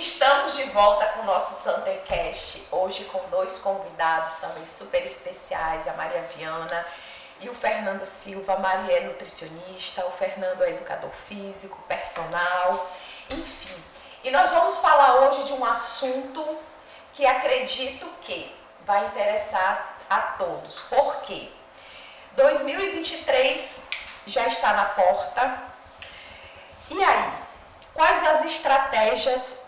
Estamos de volta com o nosso Santercast, hoje com dois convidados também super especiais, a Maria Viana e o Fernando Silva. A Maria é nutricionista, o Fernando é educador físico, personal, enfim. E nós vamos falar hoje de um assunto que acredito que vai interessar a todos. Por quê? 2023 já está na porta. E aí, quais as estratégias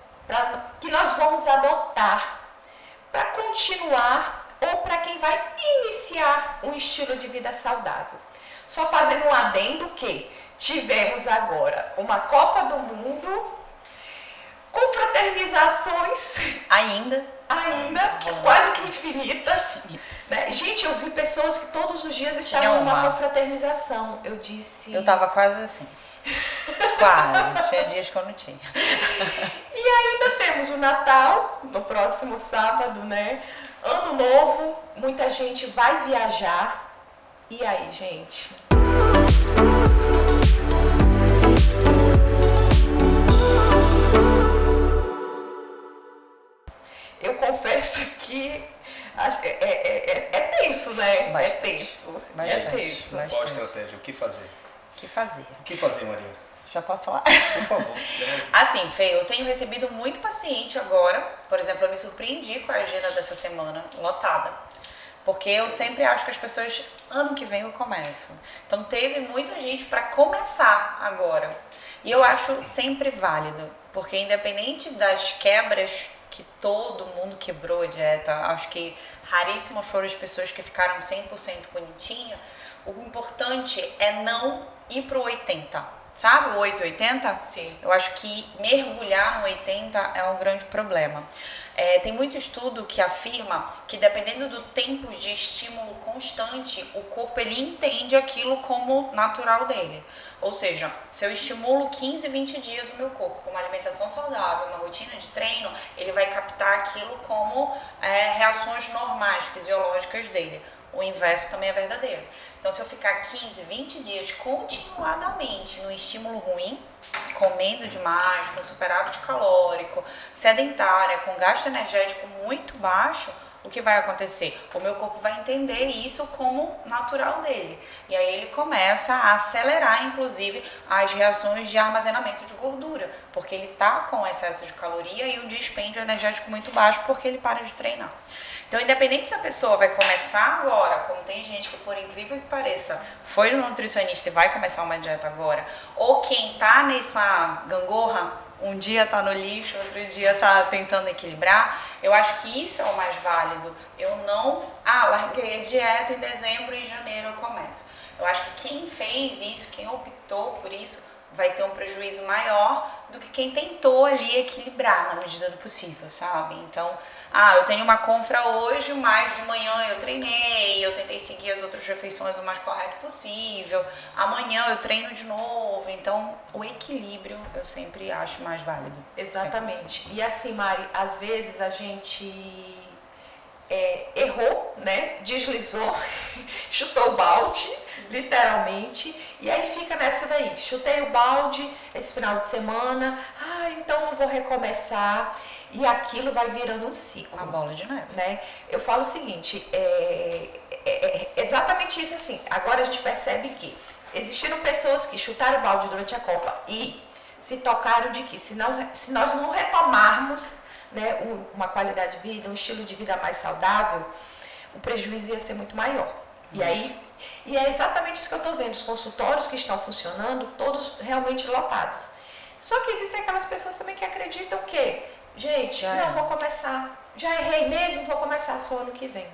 que nós vamos adotar para continuar ou para quem vai iniciar um estilo de vida saudável? Só fazendo um adendo que tivemos agora uma Copa do Mundo, confraternizações ainda quase que infinitas, né? Gente, eu vi pessoas que todos os dias estavam numa confraternização. Eu disse... Eu tava quase assim. Quase, tinha dias que eu não tinha. E ainda temos o Natal, no próximo sábado, né? Ano Novo, muita gente vai viajar. E aí, gente? Eu confesso que é tenso, né? Bastante. É tenso. Bastante. É tenso. Bastante. Qual a estratégia? O que fazer? O que fazer, Maria? Já posso falar? Por favor. Assim, Fê, eu tenho recebido muito paciente agora. Por exemplo, eu me surpreendi com a agenda dessa semana, lotada. Porque eu sempre acho que as pessoas, ano que vem eu começo. Então teve muita gente para começar agora. E eu acho sempre válido. Porque independente das quebras que todo mundo quebrou a dieta, acho que raríssimas foram as pessoas que ficaram 100% bonitinha. O importante é não ir pro 80. Sabe o 880? Sim. Eu acho que mergulhar no 80 é um grande problema. Tem muito estudo que afirma que dependendo do tempo de estímulo constante, o corpo ele entende aquilo como natural dele. Ou seja, se eu estimulo 15, 20 dias o meu corpo com uma alimentação saudável, uma rotina de treino, ele vai captar aquilo como reações normais, fisiológicas dele. O inverso também é verdadeiro. Então, se eu ficar 15, 20 dias continuadamente no estímulo ruim, comendo demais, com superávit calórico, sedentária, com gasto energético muito baixo, o que vai acontecer? O meu corpo vai entender isso como natural dele. E aí ele começa a acelerar, inclusive, as reações de armazenamento de gordura, porque ele está com excesso de caloria e um dispêndio energético muito baixo porque ele para de treinar. Então, independente se a pessoa vai começar agora, como tem gente que, por incrível que pareça, foi no nutricionista e vai começar uma dieta agora, ou quem tá nessa gangorra, um dia tá no lixo, outro dia tá tentando equilibrar, eu acho que isso é o mais válido. Eu não, larguei a dieta em dezembro e em janeiro eu começo. Eu acho que quem fez isso, quem optou por isso, vai ter um prejuízo maior do que quem tentou ali equilibrar na medida do possível, sabe? Então, eu tenho uma confra hoje, mas de manhã eu treinei, eu tentei seguir as outras refeições o mais correto possível, amanhã eu treino de novo, então o equilíbrio eu sempre acho mais válido. Exatamente. E assim, Mari, às vezes a gente errou, né? Deslizou, chutou o balde, literalmente, e aí fica nessa daí. Chutei o balde esse final de semana, então não vou recomeçar, e aquilo vai virando um ciclo. Uma bola de neve. Né? Eu falo o seguinte, é exatamente isso assim. Agora a gente percebe que existiram pessoas que chutaram o balde durante a Copa e se tocaram de que se nós não retomarmos, né, uma qualidade de vida, um estilo de vida mais saudável, o prejuízo ia ser muito maior. E é exatamente isso que eu estou vendo, os consultórios que estão funcionando, todos realmente lotados. Só que existem aquelas pessoas também que acreditam que, gente, vou começar, já errei mesmo, vou começar só ano que vem.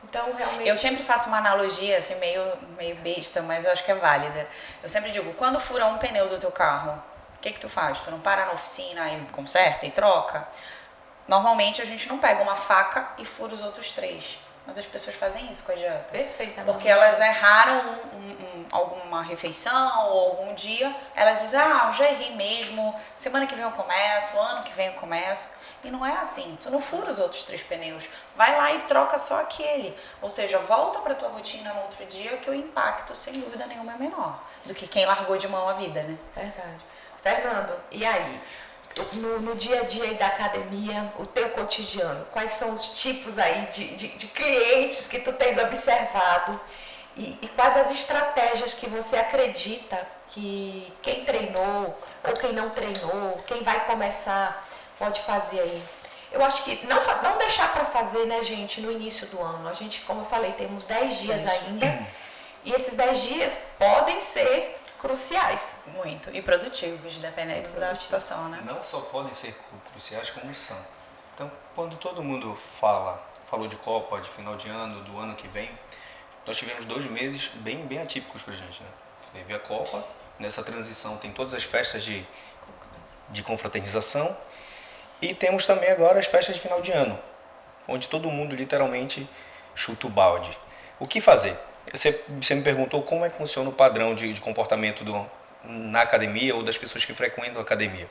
Então, realmente... Eu sempre faço uma analogia, assim, meio besta, mas eu acho que é válida. Eu sempre digo, quando fura um pneu do teu carro, o que tu faz? Tu não para na oficina e conserta e troca? Normalmente a gente não pega uma faca e fura os outros 3. Mas as pessoas fazem isso com a dieta. Perfeitamente. Porque elas erraram alguma refeição ou algum dia, elas dizem, eu já errei mesmo, semana que vem eu começo, ano que vem eu começo. E não é assim, tu não fura os outros 3 pneus, vai lá e troca só aquele. Ou seja, volta pra tua rotina no outro dia que o impacto, sem dúvida nenhuma, é menor do que quem largou de mão a vida, né? Verdade. Fernando, e aí? no dia a dia aí da academia, o teu cotidiano, quais são os tipos aí de clientes que tu tens observado e quais as estratégias que você acredita que quem treinou ou quem não treinou, quem vai começar pode fazer aí? Eu acho que não deixar para fazer, né, gente, no início do ano. A gente, como eu falei, temos 10 dias ainda e esses 10 dias podem ser cruciais. Muito. E produtivos, dependendo da situação, né? Não só podem ser cruciais, como são. Então, quando todo mundo falou de Copa, de final de ano, do ano que vem, nós tivemos 2 meses bem atípicos pra gente, né? Teve a Copa, nessa transição tem todas as festas de confraternização e temos também agora as festas de final de ano, onde todo mundo literalmente chuta o balde. O que fazer? Você me perguntou como é que funciona o padrão de comportamento na academia ou das pessoas que frequentam a academia.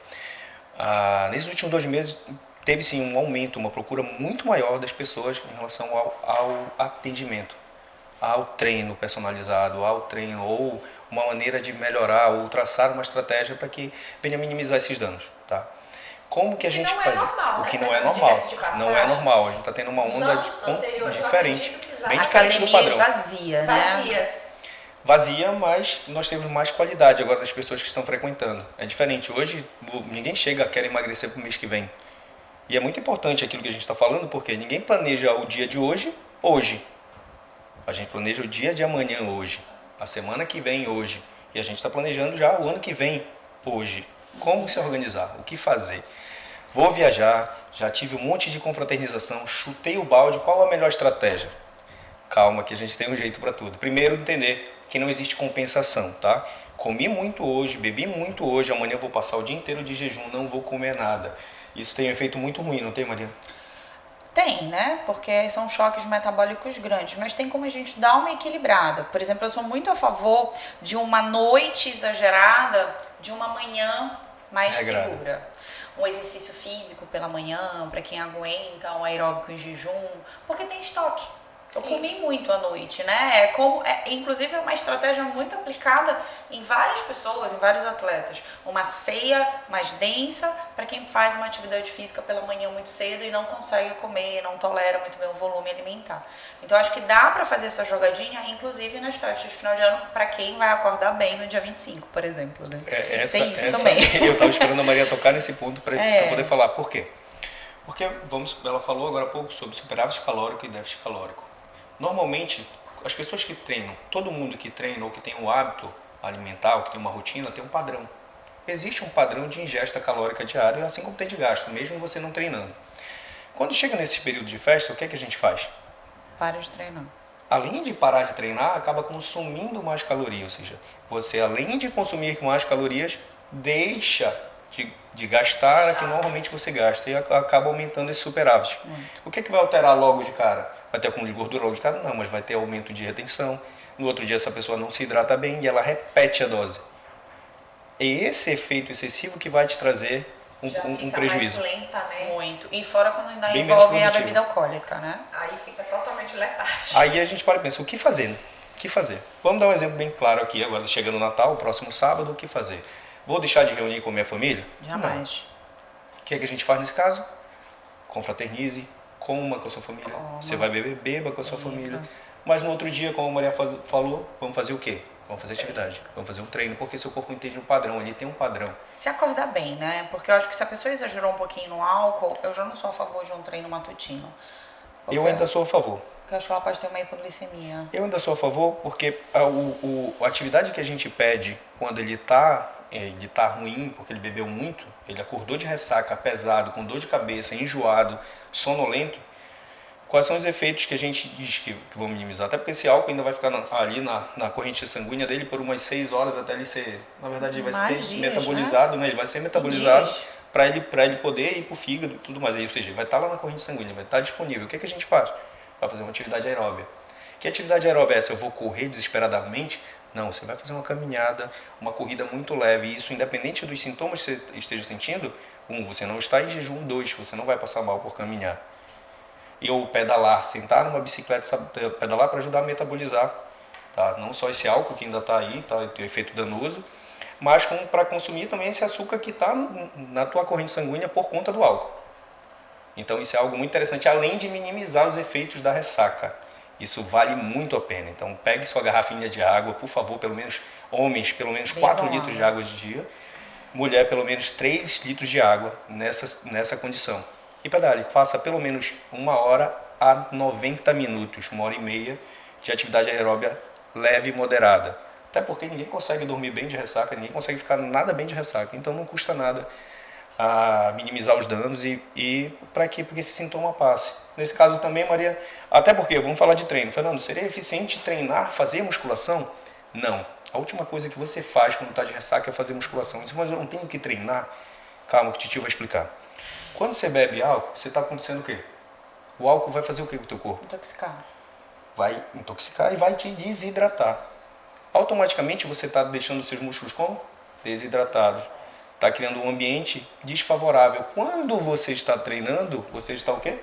Nesses últimos 2 meses teve sim um aumento, uma procura muito maior das pessoas em relação ao atendimento, ao treino personalizado, ao treino ou uma maneira de melhorar ou traçar uma estratégia para que venha minimizar esses danos, tá? Como que a gente faz? Normal, o que né? não é normal. Não é normal. A gente está tendo uma onda diferente, bem diferente do Academias padrão. vazias, né? Vazias. Vazia, mas nós temos mais qualidade agora das pessoas que estão frequentando. É diferente. Hoje, ninguém chega a querer emagrecer para o mês que vem. E é muito importante aquilo que a gente está falando, porque ninguém planeja o dia de hoje. A gente planeja o dia de amanhã hoje. A semana que vem hoje. E a gente está planejando já o ano que vem hoje. Como se organizar? O que fazer? Vou viajar, já tive um monte de confraternização, chutei o balde, qual a melhor estratégia? Calma, que a gente tem um jeito para tudo. Primeiro, entender que não existe compensação, tá? Comi muito hoje, bebi muito hoje, amanhã eu vou passar o dia inteiro de jejum, não vou comer nada. Isso tem um efeito muito ruim, não tem, Maria? Tem, né? Porque são choques metabólicos grandes, mas tem como a gente dar uma equilibrada. Por exemplo, eu sou muito a favor de uma noite exagerada, de uma manhã mais segura. Um exercício físico pela manhã, para quem aguenta, um aeróbico em jejum, porque tem estoque. Eu comi muito à noite, né? Inclusive é uma estratégia muito aplicada em várias pessoas, em vários atletas. Uma ceia mais densa para quem faz uma atividade física pela manhã muito cedo e não consegue comer, não tolera muito bem o volume alimentar. Então acho que dá para fazer essa jogadinha, inclusive nas festas de final de ano, para quem vai acordar bem no dia 25, por exemplo. Né? Tem isso também. Eu estava esperando a Maria tocar nesse ponto para poder falar. Por quê? Porque ela falou agora há pouco sobre superávit calórico e déficit calórico. Normalmente, as pessoas que treinam, todo mundo que treina ou que tem um hábito alimentar, ou que tem uma rotina, tem um padrão. Existe um padrão de ingesta calórica diária, assim como tem de gasto, mesmo você não treinando. Quando chega nesse período de festa, o que é que a gente faz? Para de treinar. Além de parar de treinar, acaba consumindo mais calorias, ou seja, você além de consumir mais calorias, deixa de gastar a que normalmente você gasta e acaba aumentando esse superávit. O que é que vai alterar logo de cara? Vai ter acúmulo de gordura logo de cara? Não, mas vai ter aumento de retenção. No outro dia essa pessoa não se hidrata bem e ela repete a dose. É esse efeito excessivo que vai te trazer um prejuízo. Mais lenta, né? Muito. E fora quando ainda Bem envolve a bebida alcoólica, né? Aí fica totalmente letárgico. Aí a gente para e pensa, o que fazer? Né? O que fazer? Vamos dar um exemplo bem claro aqui, agora chegando o Natal, o próximo sábado, o que fazer? Vou deixar de reunir com a minha família? Jamais. Não. O que é que a gente faz nesse caso? Confraternize, coma com a sua família. Você vai beber, beba com a sua família. Mas no outro dia, como a Maria falou, vamos fazer o quê? Vamos fazer atividade, vamos fazer um treino, porque seu corpo entende um padrão, ele tem um padrão. Se acordar bem, né? Porque eu acho que se a pessoa exagerou um pouquinho no álcool, eu já não sou a favor de um treino matutino. Eu ainda sou a favor. Porque eu acho que ela pode ter uma hipoglicemia. Eu ainda sou a favor porque a atividade que a gente pede quando ele tá ruim, porque ele bebeu muito, ele acordou de ressaca, pesado, com dor de cabeça, enjoado, sonolento, quais são os efeitos que a gente diz que vão minimizar? Até porque esse álcool ainda vai ficar ali na corrente sanguínea dele por umas 6 horas até ele ser, na verdade ele vai ser dias, metabolizado, né? Ele vai ser metabolizado para ele poder ir para o fígado e tudo mais. Ou seja, ele vai estar lá na corrente sanguínea, vai estar disponível. O que é que a gente faz? Vai fazer uma atividade aeróbia. Que atividade aeróbia é essa? Eu vou correr desesperadamente? Não, você vai fazer uma caminhada, uma corrida muito leve. E isso, independente dos sintomas que você esteja sentindo, você não está em jejum, 2, você não vai passar mal por caminhar. Ou pedalar, sentar numa bicicleta, pedalar para ajudar a metabolizar. Tá? Não só esse álcool que ainda está aí, tá? Tem um efeito danoso, mas para consumir também esse açúcar que está na tua corrente sanguínea por conta do álcool. Então isso é algo muito interessante, além de minimizar os efeitos da ressaca. Isso vale muito a pena. Então pegue sua garrafinha de água, por favor, pelo menos homens, pelo menos 4 litros de água de dia, mulher pelo menos 3 litros de água nessa condição. E pedale, faça pelo menos 1 hora a 90 minutos, 1 hora e meia de atividade aeróbia leve e moderada. Até porque ninguém consegue dormir bem de ressaca, ninguém consegue ficar nada bem de ressaca. Então não custa nada a minimizar os danos e para quê? Porque esse sintoma passe. Nesse caso também, Maria, até porque, vamos falar de treino. Fernando, seria eficiente treinar, fazer musculação? Não. A última coisa que você faz quando está de ressaca é fazer musculação. Mas eu não tenho que treinar? Calma, que o tio vai explicar. Quando você bebe álcool, você está acontecendo o quê? O álcool vai fazer o quê com o teu corpo? Intoxicar. Vai intoxicar e vai te desidratar. Automaticamente você está deixando os seus músculos como? Desidratados. Está criando um ambiente desfavorável. Quando você está treinando, você está o quê?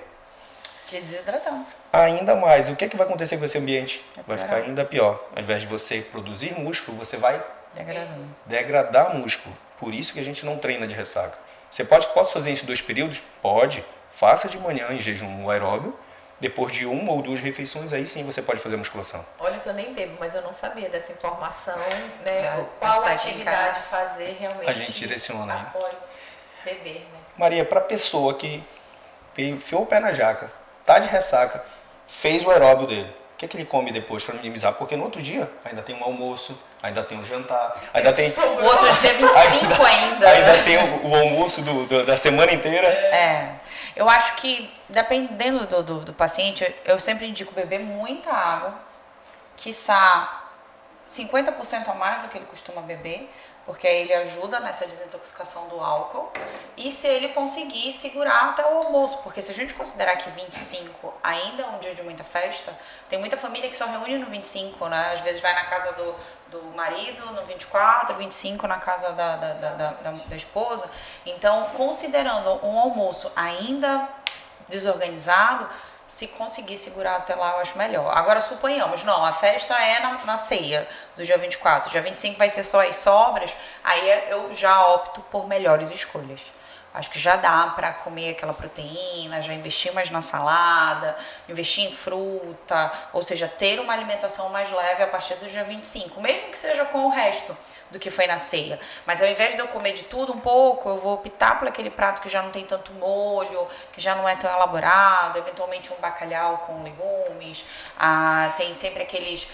Desidratando. Ainda mais. O que é que vai acontecer com esse ambiente? Vai piorar. ficar ainda pior. Ao invés de você produzir músculo, você vai Degradando. degradar músculo. Por isso que a gente não treina de ressaca. Posso fazer isso em 2 períodos? Pode. Faça de manhã em jejum aeróbio. Depois de 1 ou 2 refeições, aí sim você pode fazer musculação. Olha que eu nem bebo, mas eu não sabia dessa informação, né? A Qual gente atividade fazer realmente A gente direciona aí. após beber, né? Maria, para pessoa que enfiou o pé na jaca, tá de ressaca, fez o aeróbio dele, o que ele come depois para minimizar? Porque no outro dia ainda tem um almoço, ainda tem um jantar, ainda tem... O outro dia 25 ainda. Ainda tem o almoço da semana inteira. Eu acho que, dependendo do paciente, eu sempre indico beber muita água, quiçá 50% a mais do que ele costuma beber, porque aí ele ajuda nessa desintoxicação do álcool. E se ele conseguir segurar até o almoço, porque se a gente considerar que 25 ainda é um dia de muita festa, tem muita família que só reúne no 25, né? Às vezes vai na casa do marido no 24, 25 na casa da esposa. Então, considerando um almoço ainda desorganizado, se conseguir segurar até lá, eu acho melhor. Agora, suponhamos, não, a festa é na ceia do dia 24, dia 25 vai ser só as sobras, aí eu já opto por melhores escolhas. Acho que já dá para comer aquela proteína, já investir mais na salada, investir em fruta, ou seja, ter uma alimentação mais leve a partir do dia 25, mesmo que seja com o resto do que foi na ceia. Mas ao invés de eu comer de tudo um pouco, eu vou optar por aquele prato que já não tem tanto molho, que já não é tão elaborado, eventualmente um bacalhau com legumes, tem sempre aqueles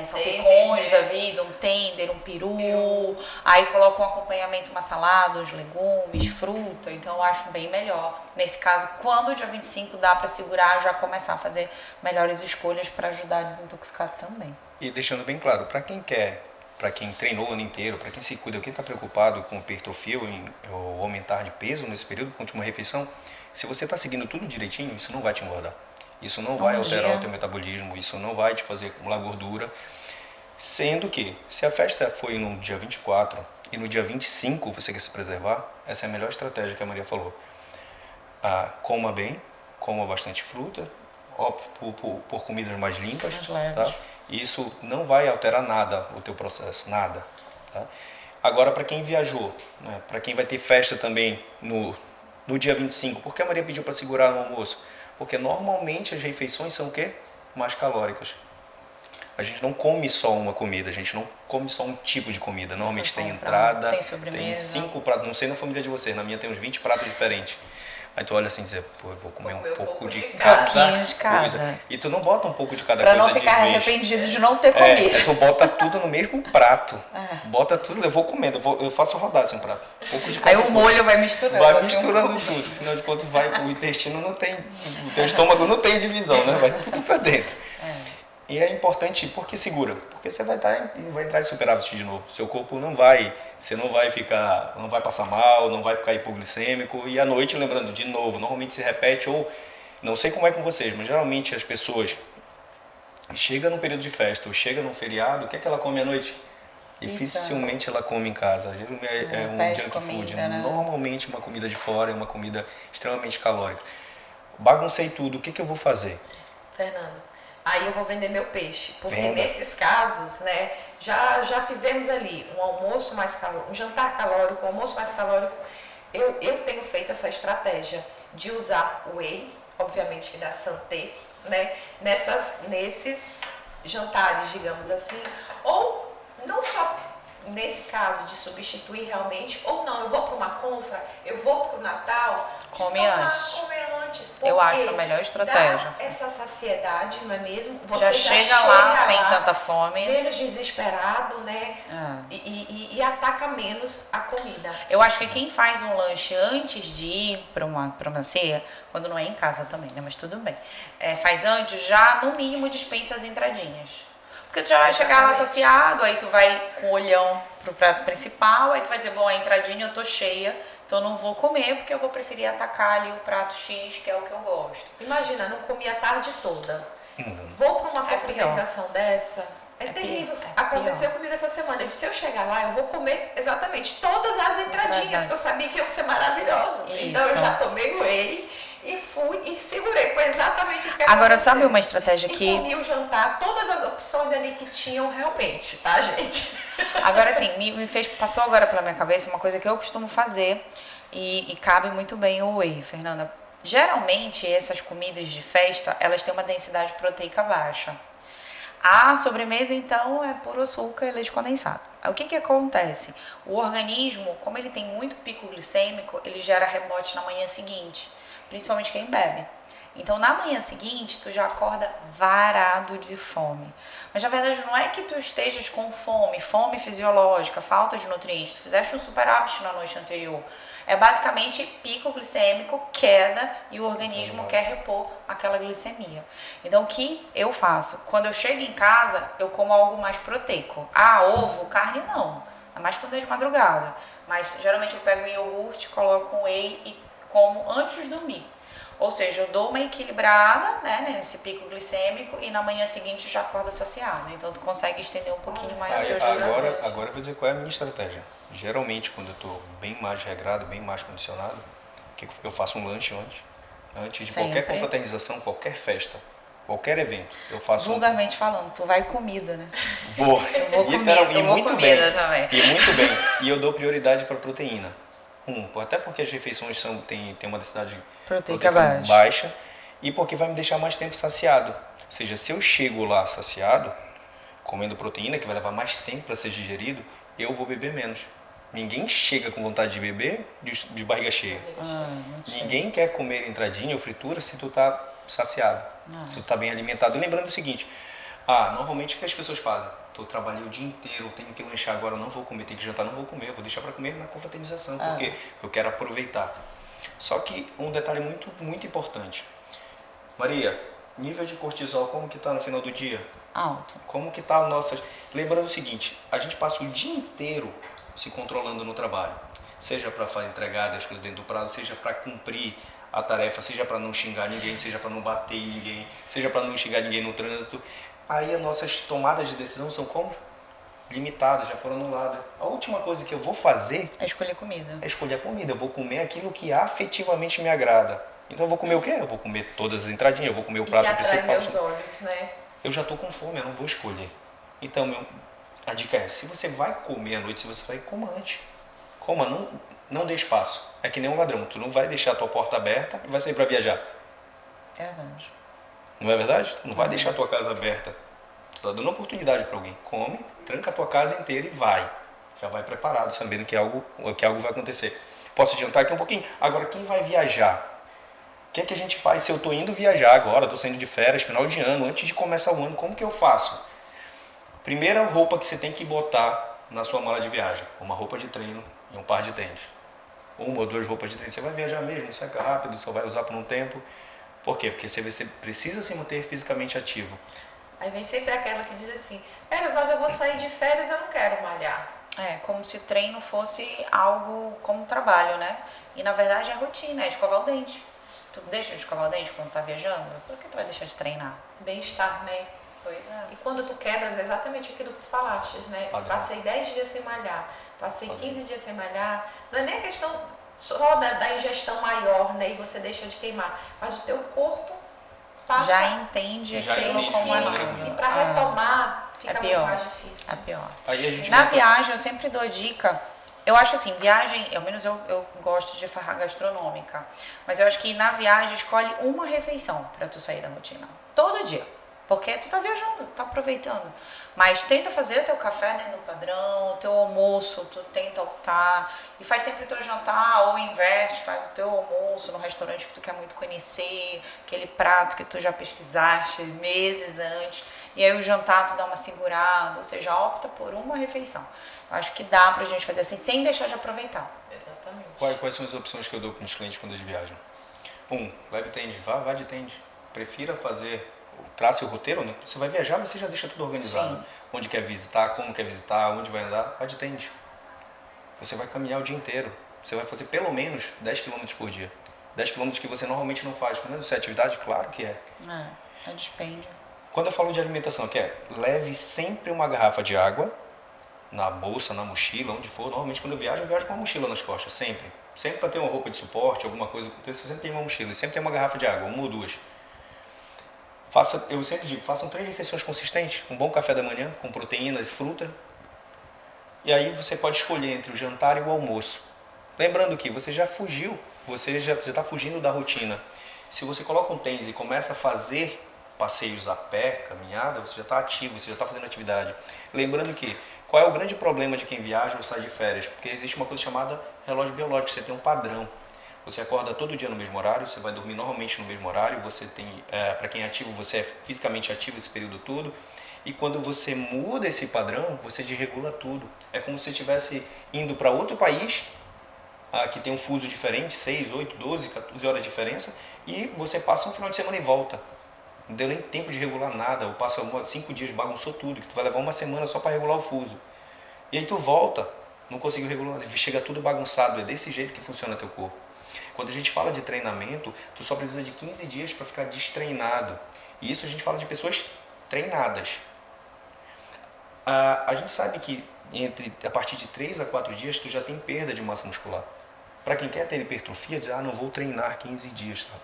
salpicões da vida, um tender, um peru, aí coloco um acompanhamento, uma salada, uns legumes, fruta, então eu acho bem melhor. Nesse caso, quando o dia 25 dá para segurar, já começar a fazer melhores escolhas para ajudar a desintoxicar também. E deixando bem claro, para quem treinou o ano inteiro, para quem se cuida, quem está preocupado com hipertrofia ou aumentar de peso nesse período, com uma refeição, se você está seguindo tudo direitinho, isso não vai te engordar. Isso não vai alterar o teu metabolismo, isso não vai te fazer acumular gordura. Sendo que, se a festa foi no dia 24 e no dia 25 você quer se preservar, essa é a melhor estratégia que a Maria falou. Coma bem, coma bastante fruta, opte por comidas mais limpas. Tá? Isso não vai alterar nada o teu processo, nada. Tá? Agora, para quem viajou, né, para quem vai ter festa também no dia 25, por que a Maria pediu para segurar no almoço? Porque normalmente as refeições são o quê? Mais calóricas. A gente não come só uma comida, a gente não come só um tipo de comida. Normalmente tem entrada, tem sobremesa, tem 5 pratos, não sei na família de vocês, na minha tem uns 20 pratos diferentes. Aí tu olha assim e diz, pô, eu vou comer um pouco de cada coisa. E tu não bota um pouco de cada coisa de vez. Pra não ficar arrependido de não ter comido. Tu bota tudo no mesmo prato. Bota tudo, eu vou comendo, eu faço rodar assim um prato. Um pouco de cada Aí coisa. o molho vai misturando. Vai misturando tudo. Afinal de contas, o intestino não tem, o teu estômago não tem divisão, né? Vai tudo pra dentro. E é importante, porque segura? Porque você vai entrar em superávit de novo. Seu corpo você não vai passar mal, não vai ficar hipoglicêmico. E à noite, lembrando, de novo, normalmente se repete, ou não sei como é com vocês, mas geralmente as pessoas chegam no período de festa ou chegam num feriado, o que é que ela come à noite? Dificilmente ela come em casa. É um junk food. Né? Normalmente uma comida de fora é uma comida extremamente calórica. Baguncei tudo, o que eu vou fazer? Fernando, aí eu vou vender meu peixe, porque nesses casos, né, já fizemos ali um almoço mais calórico, um jantar calórico, um almoço mais calórico. Eu tenho feito essa estratégia de usar o whey, obviamente que da Santé, né? Nesses jantares, digamos assim, ou não só nesse caso de substituir realmente, ou não, eu vou para uma confra, eu vou para o Natal, comer antes. Eu acho a melhor estratégia. Dá essa saciedade, não é mesmo? Você já chega lá sem tanta fome. Menos desesperado, né? E ataca menos a comida. Eu acho que quem faz um lanche antes de ir para uma ceia, quando não é em casa também, né? Mas tudo bem. Faz antes, já no mínimo dispensa as entradinhas. Porque tu já vai chegar lá saciado, aí tu vai com o olhão pro prato principal, aí tu vai dizer, bom, a entradinha eu tô cheia, então eu não vou comer porque eu vou preferir atacar ali o prato X, que é o que eu gosto. Imagina, não comi a tarde toda. Vou para uma confraternização dessa, é terrível. Aconteceu comigo essa semana. Eu disse, se eu chegar lá, eu vou comer exatamente todas as entradinhas que eu sabia que iam ser maravilhosas. Isso. Então eu já tomei o whey e fui e segurei. Foi exatamente isso que aconteceu. Agora, sabe uma estratégia que... E comi o jantar, todas as opções ali que tinham realmente, tá, gente? Agora, assim, passou agora pela minha cabeça uma coisa que eu costumo fazer e cabe muito bem o whey, Fernanda. Geralmente, essas comidas de festa, elas têm uma densidade proteica baixa. A sobremesa, então, é puro açúcar e leite condensado. Aí, o que acontece? O organismo, como ele tem muito pico glicêmico, ele gera rebote na manhã seguinte, principalmente quem bebe. Então, na manhã seguinte, tu já acorda varado de fome. Mas, na verdade, não é que tu estejas com fome fisiológica, falta de nutrientes. Tu fizeste um superávit na noite anterior. É basicamente pico glicêmico, queda, e o organismo quer repor aquela glicemia. Então, o que eu faço? Quando eu chego em casa, eu como algo mais proteico. Ovo, carne, não. É mais quando é de madrugada. Mas, geralmente, eu pego um iogurte, coloco um whey e como antes de dormir. Ou seja, eu dou uma equilibrada, né, nesse pico glicêmico e na manhã seguinte já acorda saciada. Então, tu consegue estender um pouquinho mais o teu agora eu vou dizer qual é a minha estratégia. Geralmente, quando eu estou bem mais regrado, bem mais condicionado, eu faço um lanche antes de qualquer confraternização, qualquer festa, qualquer evento. Eu faço vulgarmente falando, tu vai comida, né? Vou. E muito bem. Também. E muito bem. E eu dou prioridade para proteína. Até porque as refeições têm uma densidade proteica baixa e porque vai me deixar mais tempo saciado. Ou seja, se eu chego lá saciado, comendo proteína, que vai levar mais tempo para ser digerido, eu vou beber menos. Ninguém chega com vontade de beber de barriga cheia. Ninguém quer comer entradinha ou fritura se tu tá saciado, se tu tá bem alimentado. E lembrando o seguinte, normalmente o que as pessoas fazem? Trabalhei o dia inteiro, tenho que lanchar agora, não vou comer, tenho que jantar, não vou comer, vou deixar para comer na confraternização, porque eu quero aproveitar. Só que um detalhe muito, muito importante. Maria, nível de cortisol, como que tá no final do dia? Alto. Como que tá a nossa... Lembrando o seguinte, a gente passa o dia inteiro se controlando no trabalho. Seja para entregar as coisas dentro do prazo, seja para cumprir a tarefa, seja para não xingar ninguém, seja para não bater em ninguém, seja para não xingar ninguém no trânsito. Aí as nossas tomadas de decisão são como? Limitadas, já foram anuladas. A última coisa que eu vou fazer é escolher comida. Eu vou comer aquilo que afetivamente me agrada. Então eu vou comer o quê? Eu vou comer todas as entradinhas, eu vou comer o prato principal. Meus olhos, né? Eu já estou com fome, eu não vou escolher. Então a dica é, se você vai comer à noite, se você vai, coma antes. Coma, não dê espaço. É que nem um ladrão, tu não vai deixar a tua porta aberta e vai sair para viajar. Verdade. Não é verdade? Não vai deixar a tua casa aberta. Tu tá dando oportunidade para alguém. Come, tranca a tua casa inteira e vai. Já vai preparado, sabendo que algo vai acontecer. Posso adiantar aqui um pouquinho? Agora, quem vai viajar? O que é que a gente faz? Se eu estou indo viajar agora, estou saindo de férias, final de ano, antes de começar o ano, como que eu faço? Primeira roupa que você tem que botar na sua mala de viagem. Uma roupa de treino e um par de tênis. 1 ou 2 roupas de treino. Você vai viajar mesmo, seca rápido, só vai usar por um tempo. Por quê? Porque você precisa se manter fisicamente ativo. Aí vem sempre aquela que diz assim, mas eu vou sair de férias, eu não quero malhar. Como se o treino fosse algo como trabalho, né? E na verdade é rotina, é escovar o dente. Tu deixa de escovar o dente quando tá viajando? Por que tu vai deixar de treinar? Bem-estar, né? Pois é. E quando tu quebras, é exatamente aquilo que tu falaste, né? Padrão. Passei 10 dias sem malhar, passei 15 dias sem malhar. Não é nem a questão só da ingestão maior, né? E você deixa de queimar. Mas o teu corpo passa... Já entende aquilo como E para retomar, Fica é muito pior. mais difícil. É pior. Aí a gente Na vai- viagem, eu sempre dou a dica. Eu acho assim, viagem, ao menos eu gosto de farra gastronômica. Mas eu acho que na viagem, escolhe uma refeição pra tu sair da rotina. Todo dia. Porque tu tá viajando, tá aproveitando. Mas tenta fazer o teu café dentro do padrão, o teu almoço, tu tenta optar. E faz sempre o teu jantar, ou inverte, faz o teu almoço no restaurante que tu quer muito conhecer, aquele prato que tu já pesquisaste meses antes. E aí o jantar tu dá uma segurada, ou seja, opta por uma refeição. Eu acho que dá pra gente fazer assim, sem deixar de aproveitar. Exatamente. Quais são as opções que eu dou para os clientes quando eles viajam? Leve tende, vá de tende. Prefira fazer, trace o roteiro, né? Você vai viajar, você já deixa tudo organizado. Sim. Onde quer visitar, como quer visitar, onde vai andar, vá de tende. Você vai caminhar o dia inteiro. Você vai fazer pelo menos 10 km por dia. 10 km que você normalmente não faz. Fernando, isso é atividade? Claro que é. É dispêndio. Quando eu falo de alimentação, que é, leve sempre uma garrafa de água na bolsa, na mochila, onde for. Normalmente quando eu viajo com uma mochila nas costas, sempre. Sempre para ter uma roupa de suporte, alguma coisa aconteça, eu sempre tenho uma mochila. E sempre tem uma garrafa de água, uma ou duas. Eu sempre digo, façam 3 refeições consistentes. Um bom café da manhã, com proteínas e fruta. E aí você pode escolher entre o jantar e o almoço. Lembrando que você já fugiu, você já está fugindo da rotina. Se você coloca um tênis e começa a fazer passeios a pé, caminhada, você já está ativo, você já está fazendo atividade. Lembrando que, qual é o grande problema de quem viaja ou sai de férias? Porque existe uma coisa chamada relógio biológico, você tem um padrão. Você acorda todo dia no mesmo horário, você vai dormir normalmente no mesmo horário, você tem, para quem é ativo, você é fisicamente ativo esse período todo. E quando você muda esse padrão, você desregula tudo. É como se você estivesse indo para outro país, que tem um fuso diferente, 6, 8, 12, 14 horas de diferença, e você passa um final de semana e volta. Não deu nem tempo de regular nada, ou passa 5 dias, bagunçou tudo, que tu vai levar uma semana só para regular o fuso. E aí tu volta, não conseguiu regular, chega tudo bagunçado, é desse jeito que funciona teu corpo. Quando a gente fala de treinamento, tu só precisa de 15 dias para ficar destreinado. E isso a gente fala de pessoas treinadas. A gente sabe que a partir de 3 a 4 dias tu já tem perda de massa muscular. Para quem quer ter hipertrofia, diz, não vou treinar 15 dias. Tá?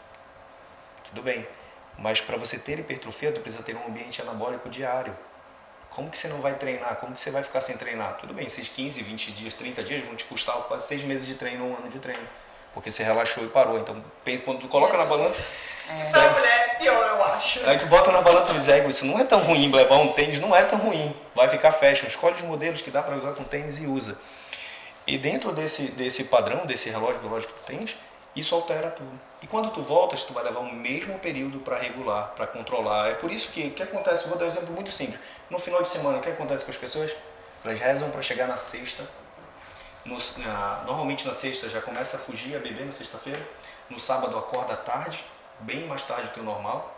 Tudo bem, mas para você ter hipertrofia, tu precisa ter um ambiente anabólico diário. Como que você não vai treinar? Como que você vai ficar sem treinar? Tudo bem, esses 15, 20 dias, 30 dias vão te custar quase 6 meses de treino, 1 ano de treino. Porque você relaxou e parou. Então, quando tu coloca na balança... Pra mulher é pior, eu acho. Aí tu bota na balança e diz, isso não é tão ruim, levar um tênis não é tão ruim. Vai ficar fashion. Escolhe os modelos que dá para usar com tênis e usa. E dentro desse padrão, desse relógio biológico que tu tens, isso altera tudo. E quando tu voltas, tu vai levar o mesmo período para regular, para controlar. É por isso que o que acontece, vou dar um exemplo muito simples. No final de semana, o que acontece com as pessoas? Elas rezam para chegar na sexta. Normalmente na sexta já começa a fugir, a beber na sexta-feira. No sábado acorda tarde, bem mais tarde do que o normal.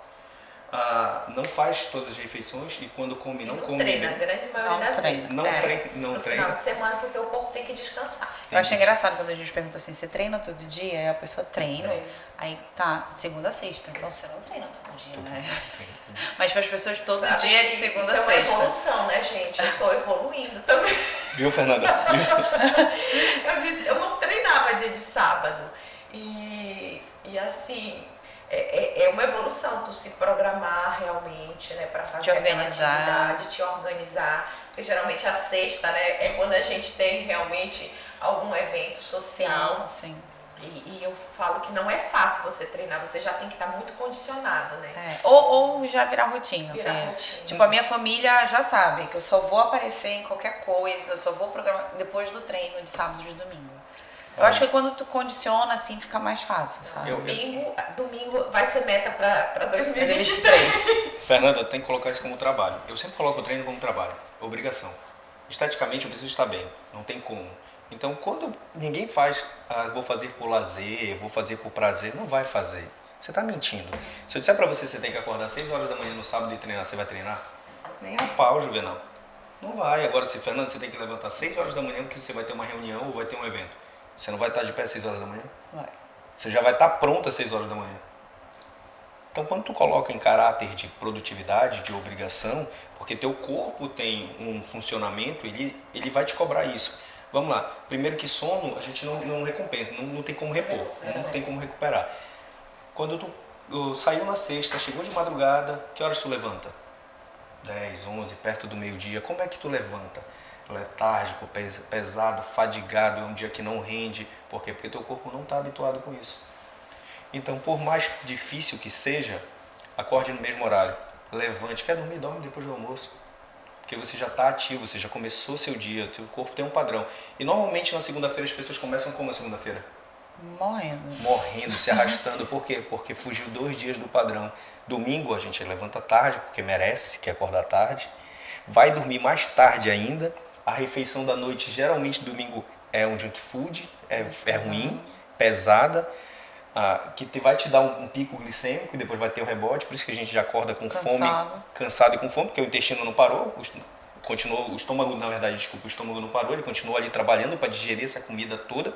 Não faz todas as refeições e quando come, não come treina, bem. a grande maioria das vezes. Não no final de semana, porque o corpo tem que descansar. Eu acho engraçado quando a gente pergunta assim, você treina todo dia? Aí a pessoa treina. Treino. Aí tá, de segunda a sexta. Então você não treina todo dia, né? Mas para as pessoas todo Sabe dia é de que segunda isso a sexta. É uma evolução, né, gente? Eu tô evoluindo também. Viu, Fernanda? Eu não treinava dia de sábado. E assim, é uma evolução, tu se programar realmente, né, para fazer aquela atividade, te organizar. Porque geralmente a sexta, né, é quando a gente tem realmente algum evento social. Sim. E eu falo que não é fácil você treinar, você já tem que estar muito condicionado, né? Ou já virar rotina, Virar Fê. rotina. Tipo, a minha família já sabe que eu só vou aparecer em qualquer coisa, só vou programar depois do treino de sábado e de domingo. Eu acho que quando tu condiciona, assim, fica mais fácil, sabe? Domingo vai ser meta para 2023. Fernanda, tem que colocar isso como trabalho. Eu sempre coloco o treino como trabalho, obrigação. Esteticamente eu preciso estar bem, não tem como. Então quando ninguém faz, vou fazer por lazer, vou fazer por prazer, não vai fazer. Você está mentindo. Se eu disser para você que você tem que acordar às 6 horas da manhã no sábado e treinar, você vai treinar? Nem a pau, Juvenal. Não vai. Agora, se Fernanda, você tem que levantar às 6 horas da manhã porque você vai ter uma reunião ou vai ter um evento. Você não vai estar de pé às 6 horas da manhã? Vai. Você já vai estar pronto às 6 horas da manhã. Então, quando tu coloca em caráter de produtividade, de obrigação, porque teu corpo tem um funcionamento, ele vai te cobrar isso. Vamos lá. Primeiro que sono, a gente não recompensa, não tem como repor, não tem como recuperar. Quando tu saiu na sexta, chegou de madrugada, que horas tu levanta? 10, 11, perto do meio-dia, como é que tu levanta? Letárgico, pesado, fadigado, é um dia que não rende. Por quê? Porque teu corpo não está habituado com isso. Então, por mais difícil que seja, acorde no mesmo horário. Levante, quer dormir, dorme depois do almoço. Porque você já está ativo, você já começou seu dia, teu corpo tem um padrão. E normalmente na segunda-feira as pessoas começam como a segunda-feira? Morrendo, se arrastando. Por quê? Porque fugiu 2 dias do padrão. Domingo a gente levanta tarde, porque merece, quer acordar tarde. Vai dormir mais tarde ainda. A refeição da noite, geralmente domingo, é um junk food, é ruim, pesada, que vai te dar um pico glicêmico e depois vai ter o rebote. Por isso que a gente já acorda com fome, cansado e com fome, porque o intestino não parou, continuou, o estômago, na verdade, desculpa, o estômago não parou, ele continuou ali trabalhando para digerir essa comida toda.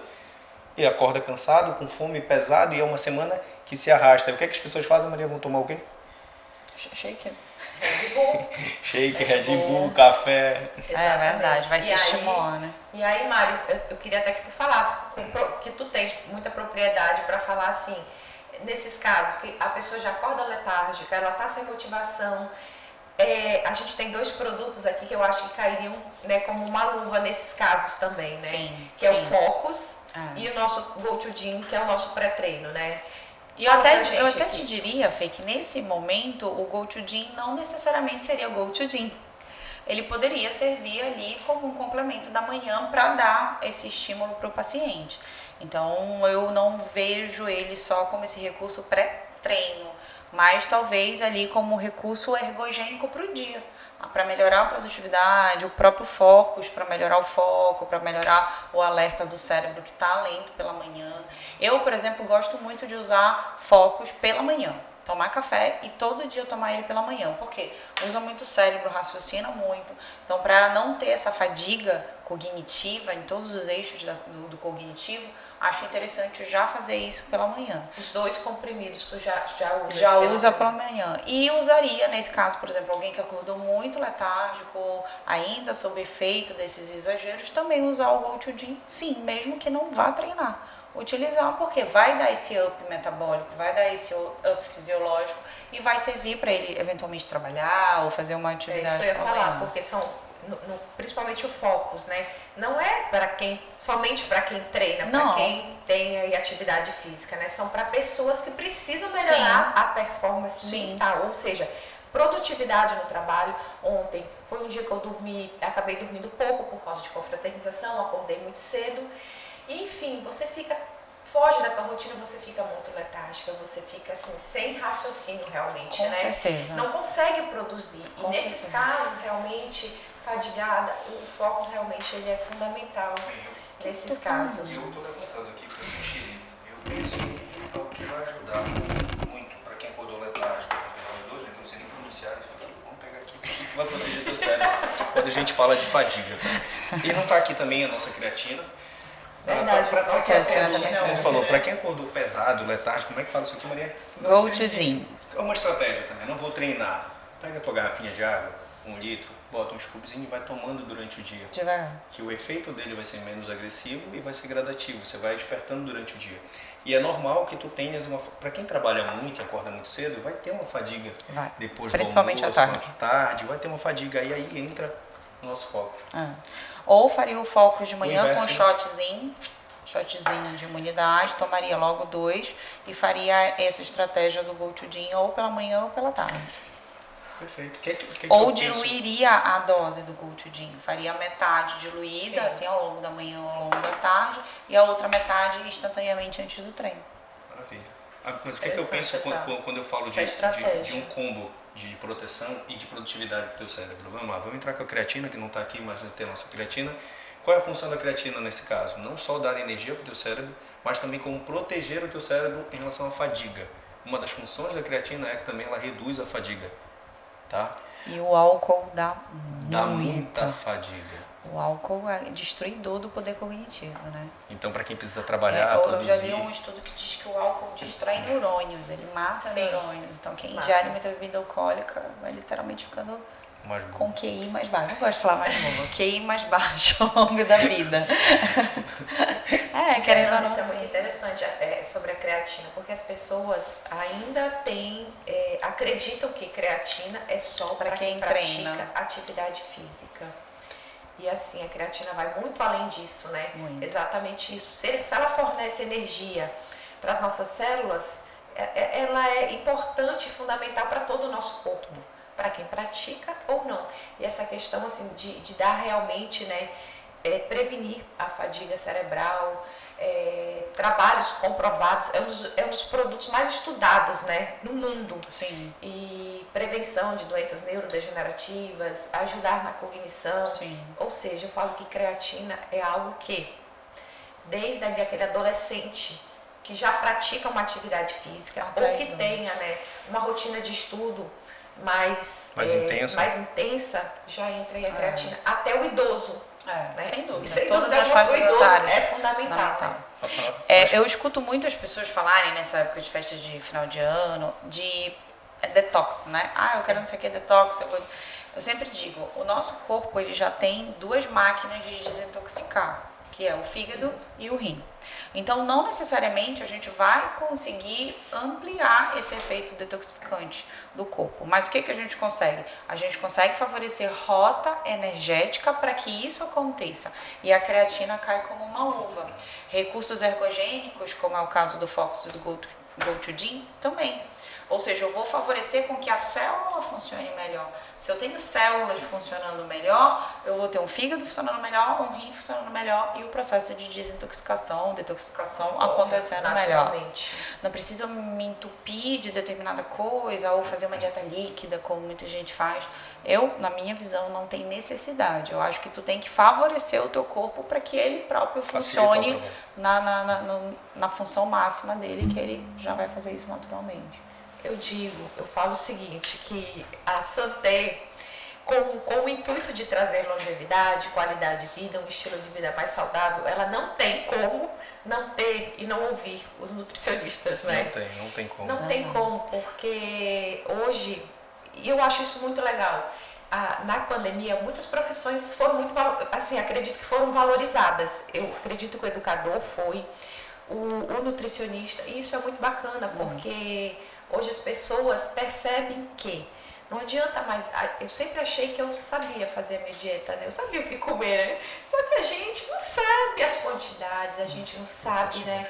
E acorda cansado, com fome, pesado, e é uma semana que se arrasta. E o que é que as pessoas fazem, Maria? Vão tomar o quê? Shake. Red Bull. Shake, Red Bull, café. É verdade, vai se estimular, né? E aí, Mário, eu queria até que tu falasse, que tu tens muita propriedade para falar assim, nesses casos, que a pessoa já acorda letárgica, ela tá sem motivação. A gente tem 2 produtos aqui que eu acho que cairiam, né, como uma luva nesses casos também, né? Sim, que é o Focus e o nosso Go to Gym, que é o nosso pré-treino, né? E eu até te diria, Fê, que nesse momento o Go to Gym não necessariamente seria o Go to Gym. Ele poderia servir ali como um complemento da manhã para dar esse estímulo para o paciente. Então eu não vejo ele só como esse recurso pré-treino, mas talvez ali como recurso ergogênico para o dia, para melhorar a produtividade, o próprio focus, para melhorar o foco, para melhorar o alerta do cérebro que está lento pela manhã. Eu, por exemplo, gosto muito de usar focus pela manhã, tomar café e todo dia tomar ele pela manhã, porque usa muito o cérebro, raciocina muito. Então, para não ter essa fadiga cognitiva em todos os eixos do cognitivo, acho interessante já fazer isso pela manhã. Os 2 comprimidos tu já usa? Já usa pela manhã. E usaria, nesse caso, por exemplo, alguém que acordou muito letárgico, ainda sob efeito desses exageros, também usar o Go to Gym, sim, mesmo que não vá treinar. Utilizar, porque vai dar esse up metabólico, vai dar esse up fisiológico e vai servir para ele eventualmente trabalhar ou fazer uma atividade pela manhã. falar, porque são principalmente o focus, né? Não é somente para quem treina, para quem tem aí atividade física, né? São para pessoas que precisam melhorar a performance mental, ou seja, produtividade no trabalho. Ontem foi um dia que eu acabei dormindo pouco por causa de confraternização, acordei muito cedo. Enfim, você foge da tua rotina, você fica muito letárgica, você fica assim, sem raciocínio realmente, Com certeza. Não consegue produzir. E nesses casos, realmente, fadigada, o foco realmente ele é fundamental nesses casos. Eu estou levantando aqui para sugerir. Eu penso que o que vai ajudar muito para quem acordou letárgico, para pegar os 2, né, que eu não sei nem pronunciar isso aqui, vamos pegar aqui, que vai proteger teu cérebro quando a gente fala de fadiga. Tá? E não está aqui também a nossa creatina. Verdade, Para quem acordou pesado, letárgico, como é que fala isso aqui, Maria? Go to Gym. É uma estratégia também, não vou treinar. Pega a tua garrafinha de água, 1 litro, bota uns cubinhos e vai tomando durante o dia. Devagar. Que o efeito dele vai ser menos agressivo e vai ser gradativo, você vai despertando durante o dia. E é normal que tu tenhas para quem trabalha muito e acorda muito cedo, vai ter uma fadiga depois principalmente do almoço, à tarde, vai ter uma fadiga e aí entra o nosso foco. Ou faria o foco de manhã com shotzinho de imunidade, tomaria logo 2 e faria essa estratégia do Go to Gym ou pela manhã ou pela tarde. Perfeito. Ou diluiria a dose do Go to Gym, faria metade diluída, assim, ao longo da manhã ou ao longo da tarde, e a outra metade instantaneamente antes do treino. Maravilha. Mas o que eu penso quando eu falo de um combo de proteção e de produtividade para o teu cérebro? Vamos lá, vamos entrar com a creatina, que não está aqui, mas tem a nossa creatina. Qual é a função da creatina nesse caso? Não só dar energia para o teu cérebro, mas também como proteger o teu cérebro em relação à fadiga. Uma das funções da creatina é que também ela reduz a fadiga. Tá? E o álcool dá muita fadiga. O álcool é destruidor do poder cognitivo, né? Então, para quem precisa trabalhar, eu já li um estudo que diz que o álcool destrói neurônios, ele mata neurônios. Então, quem ingere muita bebida alcoólica vai literalmente ficando Mais burro. Com QI mais baixo. Não gosto de falar mais burro. QI mais baixo ao longo da vida. Querendo ou não. Isso é muito interessante sobre a creatina, porque as pessoas ainda acreditam que creatina é só para quem pratica treina. atividade física. E assim, a creatina vai muito além disso, né? Muito. Exatamente isso. Se ela fornece energia para as nossas células, ela é importante e fundamental para todo o nosso corpo, para quem pratica ou não. E essa questão assim de dar realmente, né, prevenir a fadiga cerebral, trabalhos comprovados, é um dos produtos mais estudados, né, no mundo. Sim. E prevenção de doenças neurodegenerativas, ajudar na cognição. Sim. Ou seja, eu falo que creatina é algo que, desde aquele adolescente que já pratica uma atividade física ou que tenha, né, uma rotina de estudo mais intensa, já entra aí a creatina. Até o idoso. Né? Sem dúvida. Sem Todas dúvida, as faixas o idoso etárias. é fundamental. Eu escuto muitas pessoas falarem nessa época de festa de final de ano de detox, né? Eu quero não sei o que detox. Eu sempre digo, o nosso corpo ele já tem duas máquinas de desintoxicar, que é o fígado e o rim. Então, não necessariamente a gente vai conseguir ampliar esse efeito detoxificante do corpo. Mas o que a gente consegue? A gente consegue favorecer rota energética para que isso aconteça. E a creatina cai como uma luva. Recursos ergogênicos, como é o caso do Focus e do GoToGym, também. Ou seja, eu vou favorecer com que a célula funcione melhor. Se eu tenho células funcionando melhor, eu vou ter um fígado funcionando melhor, um rim funcionando melhor e o processo de desintoxicação, detoxificação acontecendo melhor. Não preciso me entupir de determinada coisa ou fazer uma dieta líquida, como muita gente faz. Na minha visão, não tem necessidade. Eu acho que tu tem que favorecer o teu corpo para que ele próprio funcione na função máxima dele, que ele já vai fazer isso naturalmente. Eu falo o seguinte, que a Santé, com o intuito de trazer longevidade, qualidade de vida, um estilo de vida mais saudável, ela não tem como não ter e não ouvir os nutricionistas, né? Não tem como. Não tem como, porque hoje, e eu acho isso muito legal, na pandemia, muitas profissões foram muito, assim, acredito que foram valorizadas. Eu acredito que o educador foi, o nutricionista, e isso é muito bacana, porque hoje as pessoas percebem que não adianta mais. Eu sempre achei que eu sabia fazer a minha dieta, né? Eu sabia o que comer, né? Só que a gente não sabe as quantidades, a gente não sabe, né,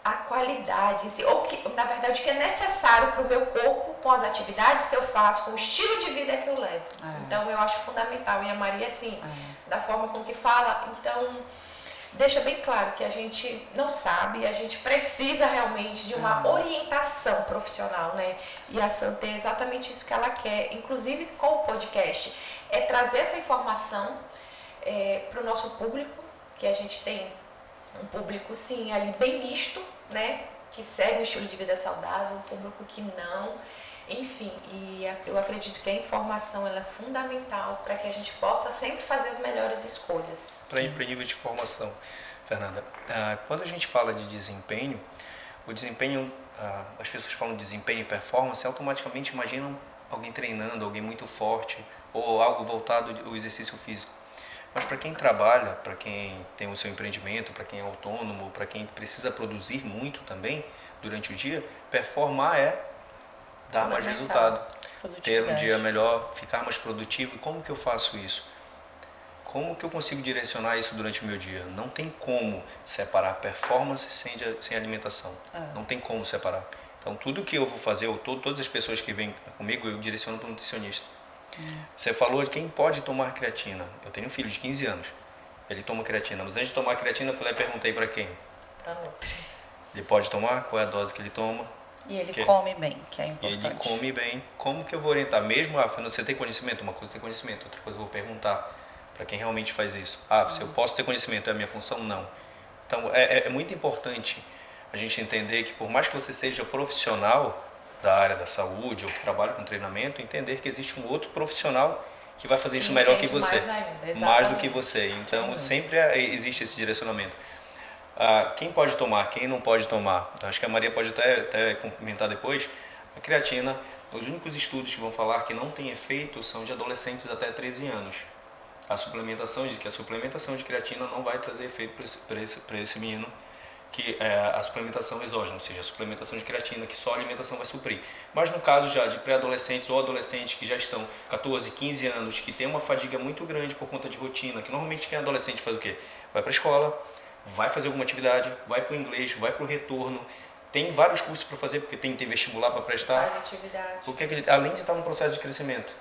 a qualidade em si, ou que, na verdade, o que é necessário para o meu corpo, com as atividades que eu faço, com o estilo de vida que eu levo. Então, eu acho fundamental. E a Maria, assim, da forma com que fala, então, deixa bem claro que a gente não sabe, a gente precisa realmente de uma orientação profissional, né? E a Santé é exatamente isso que ela quer, inclusive com o podcast, é trazer essa informação para o nosso público, que a gente tem um público, sim, ali bem misto, né? Que segue um estilo de vida saudável, um público que não, enfim, e eu acredito que a informação ela é fundamental para que a gente possa sempre fazer as melhores escolhas. Para ir para nível de formação, Fernanda, quando a gente fala de desempenho, o desempenho, as pessoas falam de desempenho e performance, automaticamente imaginam alguém treinando, alguém muito forte, ou algo voltado ao exercício físico. Mas para quem trabalha, para quem tem o seu empreendimento, para quem é autônomo, para quem precisa produzir muito também durante o dia, performar é dar mais resultado, ter um dia melhor, ficar mais produtivo. E como que eu faço isso? Como que eu consigo direcionar isso durante o meu dia? Não tem como separar performance sem alimentação. Não tem como separar. Então, tudo que eu vou fazer, todas as pessoas que vêm comigo, eu direciono para o nutricionista. Você falou de quem pode tomar creatina. Eu tenho um filho de 15 anos. Ele toma creatina. Mas antes de tomar creatina, eu perguntei para quem? Para Nutri. Ele pode tomar? Qual é a dose que ele toma? E ele come bem, que é importante. Ele come bem. Como que eu vou orientar? Mesmo, você tem conhecimento? Uma coisa é ter conhecimento, outra coisa eu vou perguntar para quem realmente faz isso. Se eu posso ter conhecimento, é a minha função? Não. Então, é muito importante a gente entender que por mais que você seja profissional da área da saúde ou que trabalhe com treinamento, entender que existe um outro profissional que vai fazer isso melhor que você. Mais do que você. Então, sempre existe esse direcionamento. Quem pode tomar, quem não pode tomar. Acho que a Maria pode até complementar depois. A creatina, os únicos estudos que vão falar que não tem efeito são de adolescentes até 13 anos. A suplementação diz que a suplementação de creatina não vai trazer efeito para esse menino, que é a suplementação exógena, ou seja, a suplementação de creatina que só a alimentação vai suprir. Mas no caso já de pré-adolescentes ou adolescentes que já estão 14, 15 anos, que tem uma fadiga muito grande por conta de rotina, que normalmente quem é adolescente faz o quê? Vai para a escola, vai fazer alguma atividade, vai para o inglês, vai para o retorno, tem vários cursos para fazer, porque tem vestibular para prestar. Faz atividade. Porque além de estar no processo de crescimento.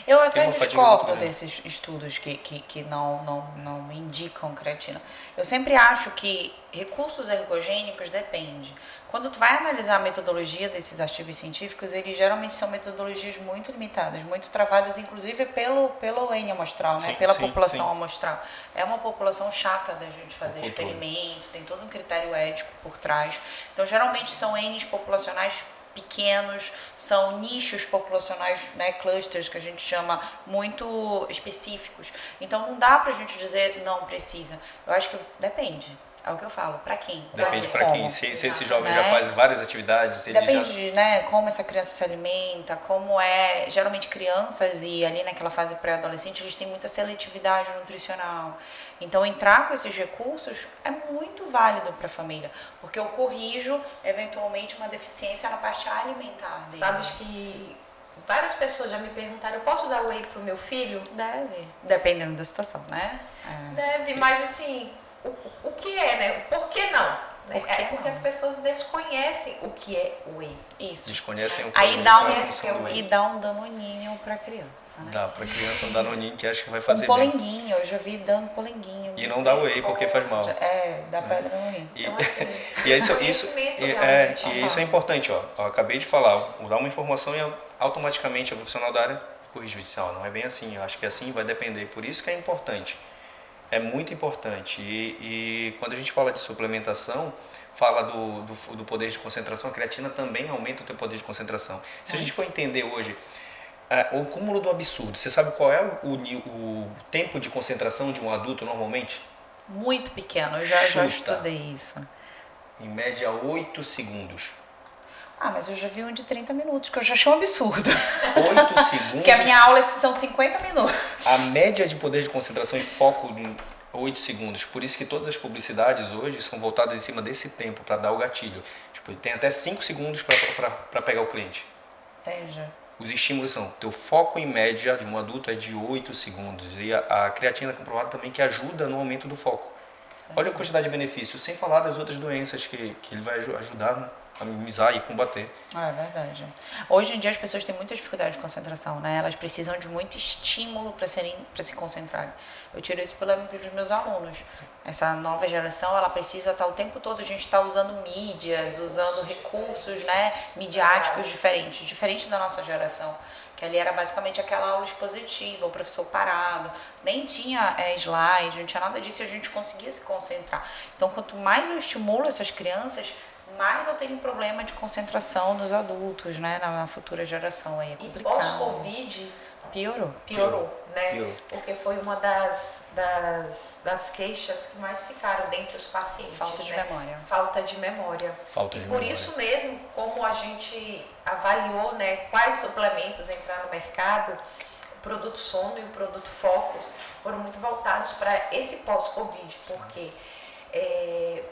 Eu até uma fadiga discordo muito grande. desses estudos que não indicam creatina. Eu sempre acho que recursos ergogênicos depende. Quando tu vai analisar a metodologia desses artigos científicos, eles geralmente são metodologias muito limitadas, muito travadas, inclusive pelo N amostral, né? Sim, Pela sim, população sim. amostral. É uma população chata da gente fazer Controle. experimento, tem todo um critério ético por trás. Então, geralmente são Ns populacionais pequenos, são nichos populacionais, né, clusters que a gente chama, muito específicos. Então não dá pra gente dizer não precisa. Eu acho que depende. É o que eu falo, pra quem? Depende Quando, para quem. como, Se esse jovem já né? faz várias atividades, ele Depende já... de, né, como essa criança se alimenta, como é, geralmente crianças e ali naquela fase pré-adolescente, eles têm muita seletividade nutricional. Então entrar com esses recursos é muito válido para a família, porque eu corrijo eventualmente uma deficiência na parte alimentar dele. Sabes que várias pessoas já me perguntaram, eu posso dar whey pro meu filho? Deve, dependendo da situação, né? Deve, mas assim, o que é, né? Por que não? Por que É porque não? as pessoas desconhecem o que é whey. Isso. Desconhecem o Aí que dá é a função do e whey. dá um danoninho pra criança, né? Dá para criança um danoninho que acha que vai fazer Um bem. polenguinho, eu já vi dando polenguinho. E não dá whey porque faz mal. Dá pedra no rim. E, Então, assim, e isso, conhecimento e realmente. isso é importante, ó. Eu acabei de falar, vou dar uma informação e automaticamente a profissional da área corrigiu. Disse, ó, não é bem assim, eu acho que assim vai depender. Por isso que é importante. É muito importante. E quando a gente fala de suplementação, fala do poder de concentração, a creatina também aumenta o teu poder de concentração. Se a gente for entender hoje o cúmulo do absurdo, você sabe qual é o tempo de concentração de um adulto normalmente? Muito pequeno, eu já Chuta. estudei isso. Em média 8 segundos. Ah, mas eu já vi um de 30 minutos, que eu já achei um absurdo. 8 segundos. Porque a minha aula são 50 minutos. A média de poder de concentração e foco em 8 segundos. Por isso que todas as publicidades hoje são voltadas em cima desse tempo para dar o gatilho. Tipo, tem até 5 segundos para pegar o cliente. Entendi. Os estímulos são, teu foco em média de um adulto é de 8 segundos. E a creatina é comprovada também que ajuda no aumento do foco. Olha a quantidade de benefícios, sem falar das outras doenças que ele vai ajudar a minimizar e combater. É verdade. Hoje em dia as pessoas têm muita dificuldade de concentração, né? Elas precisam de muito estímulo para se concentrarem. Eu tiro isso pelos meus alunos. Essa nova geração, ela precisa estar o tempo todo, a gente está usando mídias, usando recursos, né, midiáticos diferentes, diferente da nossa geração, que ali era basicamente aquela aula expositiva, o professor parado, nem tinha slide, não tinha nada disso e a gente conseguia se concentrar. Então, quanto mais eu estimulo essas crianças, mais eu tenho problema de concentração nos adultos, né, na futura geração. Aí é E complicado. pós-Covid Piorou. né? Piorou. Porque foi uma das queixas que mais ficaram dentre os pacientes. Falta de né? memória. Falta de memória. Falta de Por memória. isso mesmo, como a gente avaliou, né, quais suplementos entrar no mercado, o produto sono e o produto focus foram muito voltados para esse pós-Covid, porque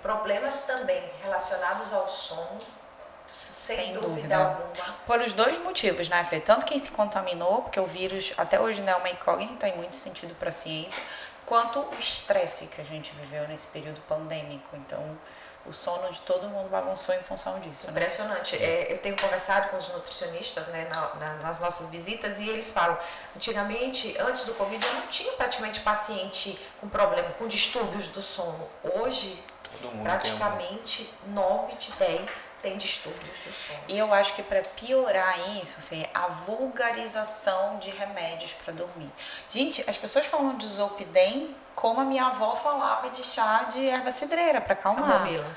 problemas também relacionados ao sono, sem dúvida alguma. Por os dois motivos, né, Fê? Tanto quem se contaminou, porque o vírus até hoje não é uma incógnita, em muito sentido para a ciência, quanto o estresse que a gente viveu nesse período pandêmico. Então, o sono de todo mundo bagunçou em função disso, né? Impressionante. Eu tenho conversado com os nutricionistas, né, nas nossas visitas, e eles falam, antigamente, antes do Covid, eu não tinha praticamente paciente com problema, com distúrbios do sono. Hoje, Todo mundo praticamente 9 de 10 tem distúrbios do sono. E eu acho que para piorar isso, Fê, a vulgarização de remédios para dormir. Gente, as pessoas falam de Zolpidem como a minha avó falava de chá de erva cidreira para acalmar. Camomila.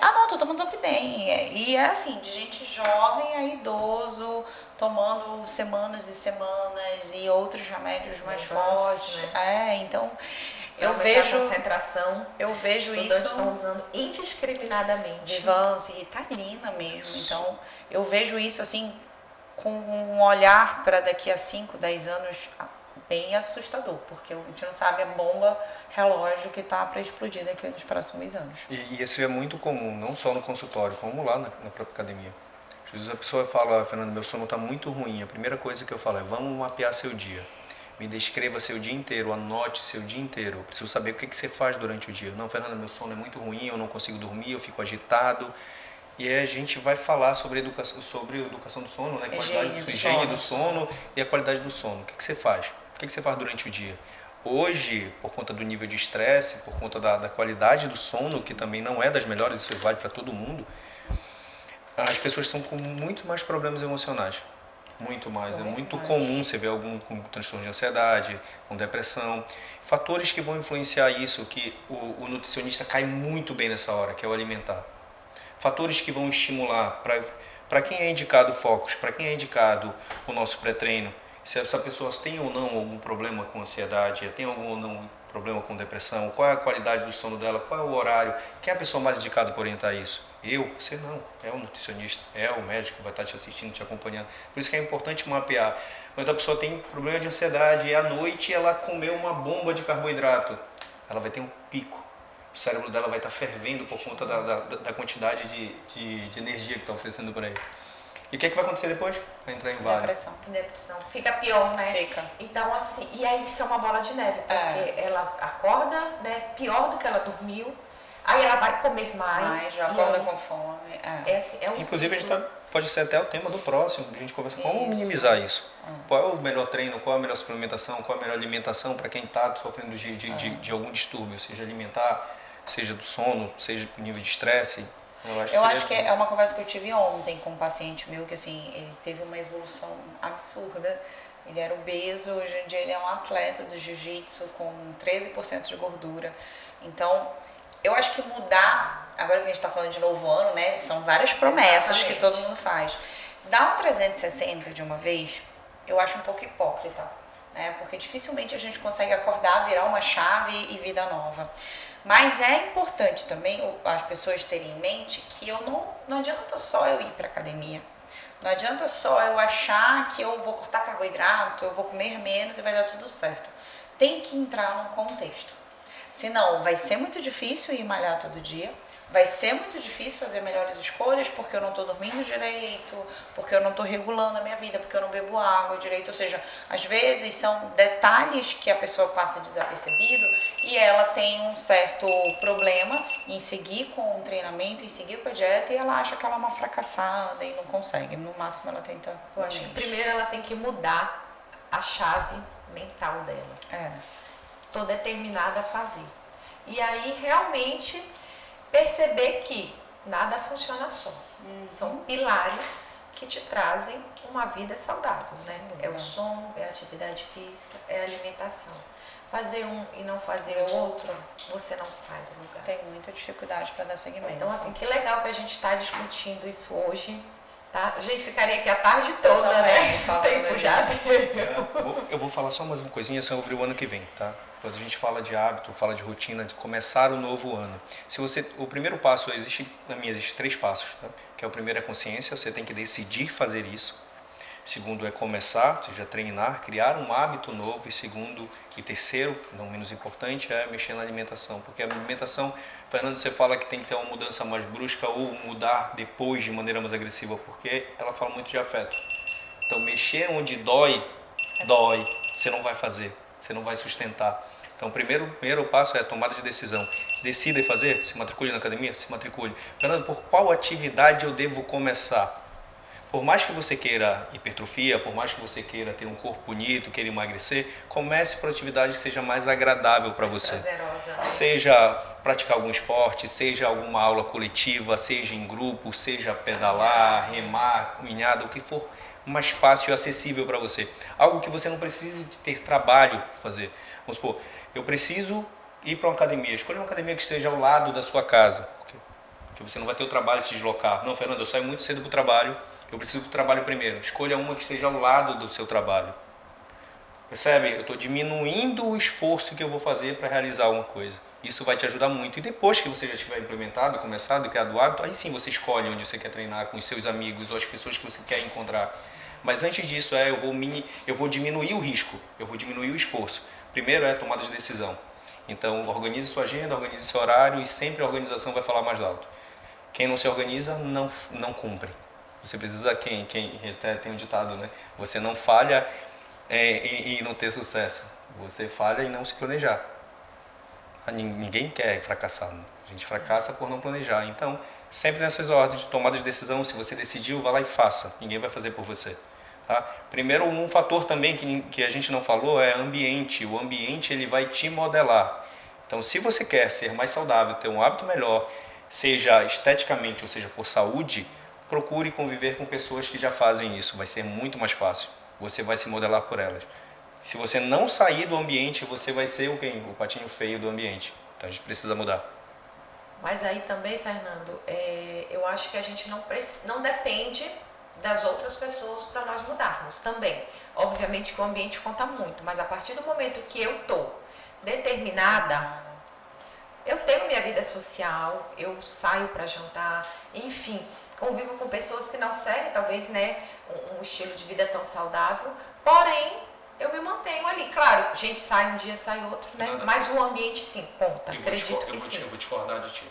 Não, tô tomando Zolpidem. E é assim, de gente jovem a idoso, tomando semanas e semanas e outros remédios mais Nevance, fortes. né? Então Eu aumentar vejo, a concentração. eu vejo Estudantes isso. estão usando indiscriminadamente. Vivance, Ritalina mesmo. Então, eu vejo isso assim com um olhar para daqui a 5, 10 anos bem assustador, porque a gente não sabe a bomba relógio que está para explodir daqui nos próximos anos. E isso é muito comum, não só no consultório, como lá na própria academia. Às vezes a pessoa fala, Fernando, meu sono está muito ruim. A primeira coisa que eu falo é, vamos mapear seu dia. Me descreva seu dia inteiro, anote seu dia inteiro. Eu preciso saber o que você faz durante o dia. Não, Fernando, meu sono é muito ruim, eu não consigo dormir, eu fico agitado. E aí a gente vai falar sobre educação do sono, né? Higiene do sono e a qualidade do sono. O que você faz? O que você faz durante o dia? Hoje, por conta do nível de estresse, por conta da qualidade do sono, que também não é das melhores, isso vale para todo mundo, as pessoas estão com muito mais problemas emocionais. Muito mais. É muito comum você ver algum com transtorno de ansiedade, com depressão. Fatores que vão influenciar isso, que o nutricionista cai muito bem nessa hora, que é o alimentar. Fatores que vão estimular, para quem é indicado o Focus, para quem é indicado o nosso pré-treino, se essa pessoa tem ou não algum problema com ansiedade, tem algum ou não problema com depressão, qual é a qualidade do sono dela, qual é o horário, quem é a pessoa mais indicada para orientar isso? Eu? Você não. É o nutricionista, é o médico que vai estar te assistindo, te acompanhando. Por isso que é importante mapear. Quando a pessoa tem problema de ansiedade e à noite ela comeu uma bomba de carboidrato, ela vai ter um pico. O cérebro dela vai estar fervendo por conta da quantidade de energia que está oferecendo para ele. E o que, é que vai acontecer depois? Vai entrar em vale. Depressão. Fica pior, né? Fica. Então, assim, e aí isso é uma bola de neve, porque ela acorda, né, pior do que ela dormiu, aí ela vai comer mais. Já acorda com fome. Inclusive, a gente pode ser até o tema do próximo, a gente conversa como minimizar isso. Qual é o melhor treino, qual é a melhor suplementação, qual é a melhor alimentação para quem está sofrendo de algum distúrbio, seja alimentar, seja do sono, seja por nível de estresse. Eu acho que é uma conversa que eu tive ontem com um paciente meu, que assim, ele teve uma evolução absurda. Ele era obeso, hoje em dia ele é um atleta do jiu-jitsu com 13% de gordura. Então, eu acho que mudar, agora que a gente está falando de novo ano, né? São várias promessas que todo mundo faz. Dar um 360 de uma vez, eu acho um pouco hipócrita, né? Porque dificilmente a gente consegue acordar, virar uma chave e vida nova. Mas é importante também as pessoas terem em mente que não adianta só eu ir para academia. Não adianta só eu achar que eu vou cortar carboidrato, eu vou comer menos e vai dar tudo certo. Tem que entrar num contexto. Senão, vai ser muito difícil ir malhar todo dia. Vai ser muito difícil fazer melhores escolhas porque eu não estou dormindo direito, porque eu não estou regulando a minha vida, porque eu não bebo água direito. Ou seja, às vezes são detalhes que a pessoa passa desapercebido e ela tem um certo problema em seguir com o treinamento, em seguir com a dieta e ela acha que ela é uma fracassada e não consegue. No máximo ela tenta. Eu acho que primeiro ela tem que mudar a chave mental dela. Tô determinada a fazer. E aí realmente perceber que nada funciona só. São pilares que te trazem uma vida saudável, né? É o sono, é a atividade física, é a alimentação. Fazer um e não fazer o outro, você não sai do lugar. Tem muita dificuldade para dar seguimento. Então, assim, que legal que a gente está discutindo isso hoje. Tá? A gente ficaria aqui a tarde toda, né? Tempo já. Eu vou falar só mais uma coisinha sobre o ano que vem, tá? Quando a gente fala de hábito, fala de rotina, de começar o novo ano. O primeiro passo, existe 3 passos, tá? Que é o primeiro é consciência, você tem que decidir fazer isso. Segundo é começar, ou seja, treinar, criar um hábito novo. E segundo e terceiro, não menos importante, é mexer na alimentação. Porque a alimentação, Fernando, você fala que tem que ter uma mudança mais brusca ou mudar depois de maneira mais agressiva, porque ela fala muito de afeto. Então, mexer onde dói, você não vai fazer, você não vai sustentar. Então, o primeiro passo é a tomada de decisão. Decida fazer, se matricule na academia, se matricule. Fernando, por qual atividade eu devo começar? Por mais que você queira hipertrofia, por mais que você queira ter um corpo bonito, queira emagrecer, comece por atividade que seja mais agradável para você. Prazerosa, né? Seja praticar algum esporte, seja alguma aula coletiva, seja em grupo, seja pedalar, remar, caminhada, o que for mais fácil e acessível para você. Algo que você não precise de ter trabalho para fazer. Vamos supor, eu preciso ir para uma academia. Escolha uma academia que esteja ao lado da sua casa, porque você não vai ter o trabalho de se deslocar. Não, Fernando, eu saio muito cedo para o trabalho. Eu preciso do trabalho primeiro. Escolha uma que esteja ao lado do seu trabalho. Percebe? Eu estou diminuindo o esforço que eu vou fazer para realizar uma coisa. Isso vai te ajudar muito. E depois que você já tiver implementado, começado e criado o hábito, aí sim você escolhe onde você quer treinar, com os seus amigos ou as pessoas que você quer encontrar. Mas antes disso, eu vou diminuir o risco, eu vou diminuir o esforço. Primeiro é a tomada de decisão. Então, organize sua agenda, organize seu horário e sempre a organização vai falar mais alto. Quem não se organiza, não cumpre. Você precisa, quem até tem um ditado, né? Você não falha em não ter sucesso. Você falha em não se planejar. Ninguém quer fracassar. Né? A gente fracassa por não planejar. Então, sempre nessas ordens de tomada de decisão, se você decidiu, vá lá e faça. Ninguém vai fazer por você. Tá? Primeiro, um fator também que a gente não falou é ambiente. O ambiente ele vai te modelar. Então, se você quer ser mais saudável, ter um hábito melhor, seja esteticamente ou seja por saúde, procure conviver com pessoas que já fazem isso. Vai ser muito mais fácil. Você vai se modelar por elas. Se você não sair do ambiente, você vai ser o patinho feio do ambiente. Então, a gente precisa mudar. Mas aí também, Fernando, eu acho que a gente não depende das outras pessoas para nós mudarmos também. Obviamente que o ambiente conta muito, mas a partir do momento que eu estou determinada, eu tenho minha vida social, eu saio para jantar, enfim, convivo com pessoas que não seguem talvez, né, um estilo de vida tão saudável, porém eu me mantenho ali. Claro, gente sai um dia, sai outro, né? Mas o ambiente sim conta, acredito que sim. Eu vou discordar de ti.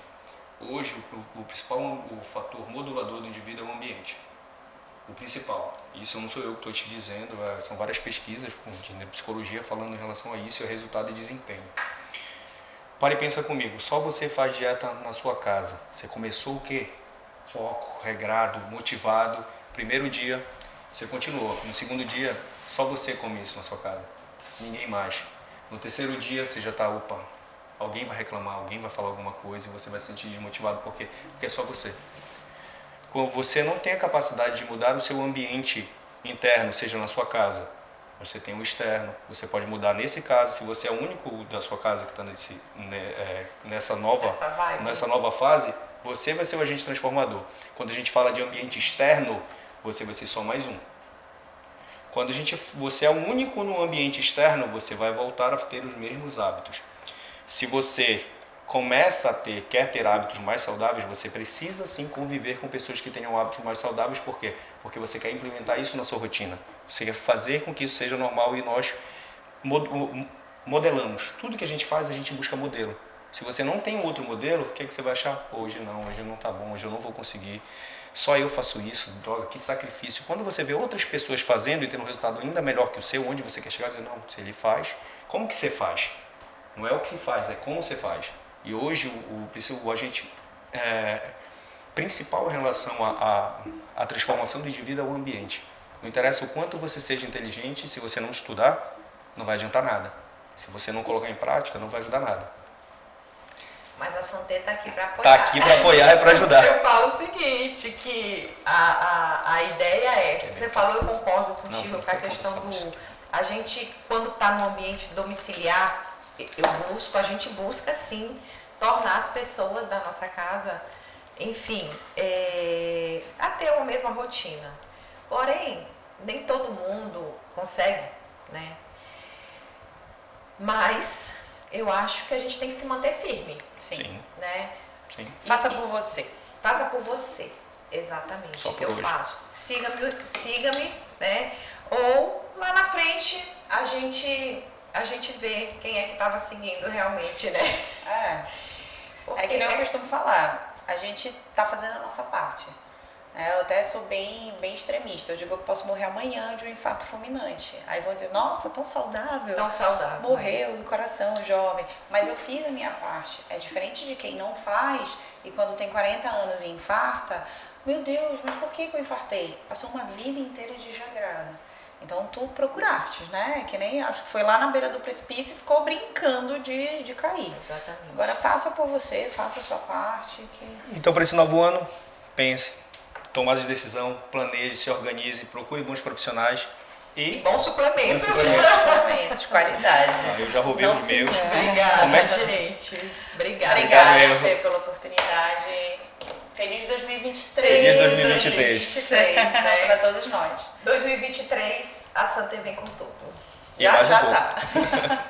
Hoje, o principal fator modulador do indivíduo é o ambiente. O principal. Isso não sou eu que estou te dizendo, são várias pesquisas de psicologia falando em relação a isso, é o resultado e desempenho. Para e pensa comigo, só você faz dieta na sua casa. Você começou o quê? Foco, regrado, motivado. Primeiro dia, você continuou. No segundo dia, só você come isso na sua casa. Ninguém mais. No terceiro dia, você já está, alguém vai reclamar, alguém vai falar alguma coisa e você vai se sentir desmotivado. Por quê? Porque é só você. Quando você não tem a capacidade de mudar o seu ambiente interno, seja na sua casa, você tem o externo. Você pode mudar nesse caso, se você é o único da sua casa que está nessa nova fase, você vai ser o agente transformador. Quando a gente fala de ambiente externo, você vai ser só mais um. Quando você é o único no ambiente externo, você vai voltar a ter os mesmos hábitos. Se você quer ter hábitos mais saudáveis, você precisa sim conviver com pessoas que tenham hábitos mais saudáveis. Por quê? Porque você quer implementar isso na sua rotina. Você quer fazer com que isso seja normal e nós modelamos. Tudo que a gente faz, a gente busca modelo. Se você não tem outro modelo, o que é que você vai achar? Hoje não tá bom, hoje eu não vou conseguir. Só eu faço isso, droga, que sacrifício. Quando você vê outras pessoas fazendo e tendo um resultado ainda melhor que o seu, onde você quer chegar, você diz, não, se ele faz, como que você faz? Não é o que faz, é como você faz. E hoje o agente principal em relação à transformação do indivíduo é o ambiente. Não interessa o quanto você seja inteligente, se você não estudar, não vai adiantar nada. Se você não colocar em prática, não vai ajudar nada. Mas a Santé está aqui para apoiar. Está aqui para apoiar e para ajudar. Eu falo o seguinte, que a ideia é, você falou, eu concordo contigo com a questão do... A gente, quando está no ambiente domiciliar, a gente busca sim tornar as pessoas da nossa casa, enfim, a ter uma mesma rotina. Porém, nem todo mundo consegue, né? Mas eu acho que a gente tem que se manter firme. Sim. Né? Sim. Faça por você. Faça por você, exatamente. Eu hoje. faço. Siga-me, né? Ou lá na frente a gente vê quem é que estava seguindo realmente, né? É que nem eu costumo falar, a gente tá fazendo a nossa parte. Eu até sou bem extremista. Eu digo que eu posso morrer amanhã de um infarto fulminante. Aí vão dizer, nossa, tão saudável. Tão saudável. Morreu do coração, jovem. Mas eu fiz a minha parte. É diferente de quem não faz e quando tem 40 anos e infarta, meu Deus, mas por que eu infartei? Passou uma vida inteira desregrada. Então tu procuraste, né? Que nem acho que tu foi lá na beira do precipício e ficou brincando de cair. Exatamente. Agora faça por você, faça a sua parte. Então para esse novo ano, pense. Tomada de decisão, planeje, se organize, procure bons profissionais e bons suplementos. Suplementos, qualidade. Eu já roubei os meus. Obrigada, gente. Obrigada, Fê, pela oportunidade. Feliz 2023. Feliz 2023. Né? Para todos nós. 2023, a Santé vem com tudo. E mais um pouco. tá.